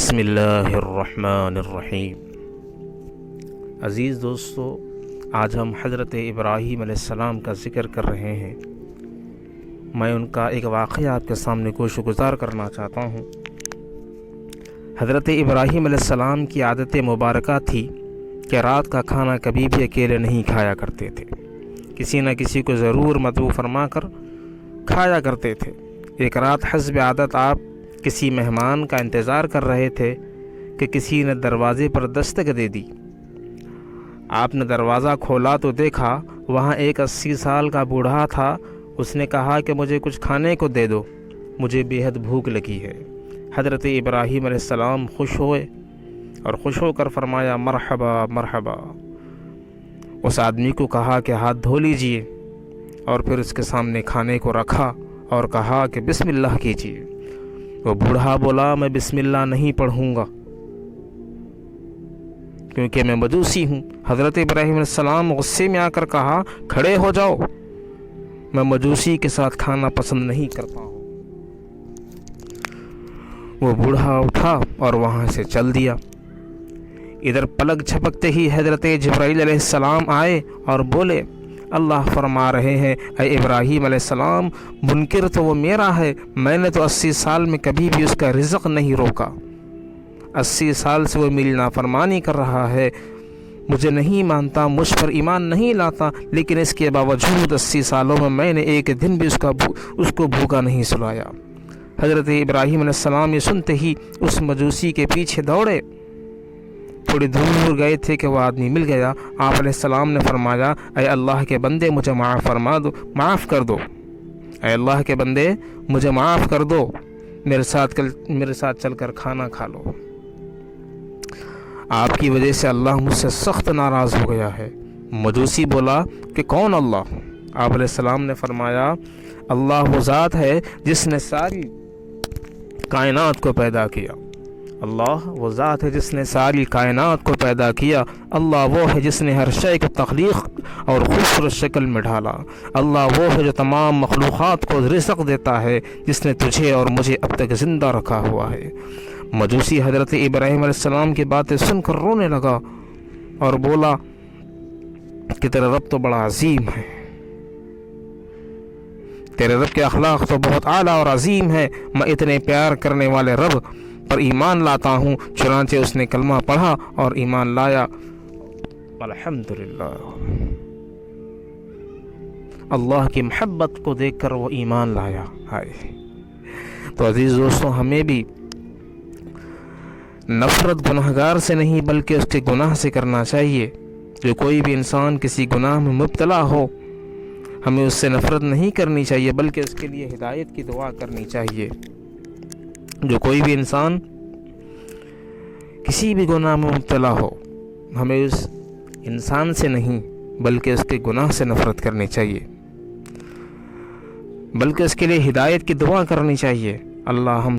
بسم اللہ الرحمن الرحیم۔ عزیز دوستو، آج ہم حضرت ابراہیم علیہ السلام کا ذکر کر رہے ہیں۔ میں ان کا ایک واقعہ آپ کے سامنے گوش گزار کرنا چاہتا ہوں۔ حضرت ابراہیم علیہ السلام کی عادت مبارکہ تھی کہ رات کا کھانا کبھی بھی اکیلے نہیں کھایا کرتے تھے، کسی نہ کسی کو ضرور مدعو فرما کر کھایا کرتے تھے۔ ایک رات حسب عادت آپ کسی مہمان کا انتظار کر رہے تھے کہ کسی نے دروازے پر دستک دے دی۔ آپ نے دروازہ کھولا تو دیکھا وہاں ایک 80 سال کا بوڑھا تھا۔ اس نے کہا کہ مجھے کچھ کھانے کو دے دو، مجھے بے حد بھوک لگی ہے۔ حضرت ابراہیم علیہ السلام خوش ہوئے اور خوش ہو کر فرمایا مرحبا مرحبا۔ اس آدمی کو کہا کہ ہاتھ دھو لیجئے، اور پھر اس کے سامنے کھانے کو رکھا اور کہا کہ بسم اللہ کیجئے۔ وہ بوڑھا بولا میں بسم اللہ نہیں پڑھوں گا کیونکہ میں مجوسی ہوں۔ حضرت ابراہیم علیہ السلام غصے میں آ کر کہا کھڑے ہو جاؤ، میں مجوسی کے ساتھ کھانا پسند نہیں کرتا ہوں۔ وہ بوڑھا اٹھا اور وہاں سے چل دیا۔ ادھر پلک جھپکتے ہی حضرت جبرائیل علیہ السلام آئے اور بولے اللہ فرما رہے ہیں اے ابراہیم علیہ السلام، منکر تو وہ میرا ہے، میں نے تو 80 سال میں کبھی بھی اس کا رزق نہیں روکا۔ 80 سال سے وہ میری نافرمانی کر رہا ہے، مجھے نہیں مانتا، مجھ پر ایمان نہیں لاتا، لیکن اس کے باوجود 80 سالوں میں نے ایک دن بھی اس کو بھوکا نہیں سلایا۔ حضرت ابراہیم علیہ السلام یہ سنتے ہی اس مجوسی کے پیچھے دوڑے۔ تھوڑی دور گئے تھے کہ وہ آدمی مل گیا۔ آپ علیہ السلام نے فرمایا اے اللہ کے بندے مجھے معاف کر دو، اے اللہ کے بندے مجھے معاف کر دو، میرے ساتھ چل کر کھانا کھا لو، آپ کی وجہ سے اللہ مجھ سے سخت ناراض ہو گیا ہے۔ مجوسی بولا کہ کون اللہ؟ آپ علیہ السلام نے فرمایا اللہ وہ ذات ہے جس نے ساری کائنات کو پیدا کیا، اللہ وہ ذات ہے جس نے ساری کائنات کو پیدا کیا، اللہ وہ ہے جس نے ہر شے کو تخلیق اور خوبصورت شکل میں ڈھالا، اللہ وہ ہے جو تمام مخلوقات کو رزق دیتا ہے، جس نے تجھے اور مجھے اب تک زندہ رکھا ہوا ہے۔ مجوسی حضرت ابراہیم علیہ السلام کی باتیں سن کر رونے لگا اور بولا کہ تیرا رب تو بڑا عظیم ہے، تیرے رب کے اخلاق تو بہت اعلیٰ اور عظیم ہے، میں اتنے پیار کرنے والے رب پر ایمان لاتا ہوں۔ چنانچہ اس نے کلمہ پڑھا اور ایمان لایا۔ الحمدللہ، اللہ کی محبت کو دیکھ کر وہ ایمان لایا۔ تو عزیز دوستوں، ہمیں بھی نفرت گناہگار سے نہیں بلکہ اس کے گناہ سے کرنا چاہیے۔ جو کوئی بھی انسان کسی گناہ میں مبتلا ہو، ہمیں اس سے نفرت نہیں کرنی چاہیے بلکہ اس کے لیے ہدایت کی دعا کرنی چاہیے۔ جو کوئی بھی انسان کسی بھی گناہ میں مبتلا ہو، ہمیں اس انسان سے نہیں بلکہ اس کے گناہ سے نفرت کرنی چاہیے، بلکہ اس کے لیے ہدایت کی دعا کرنی چاہیے۔ اللہ ہم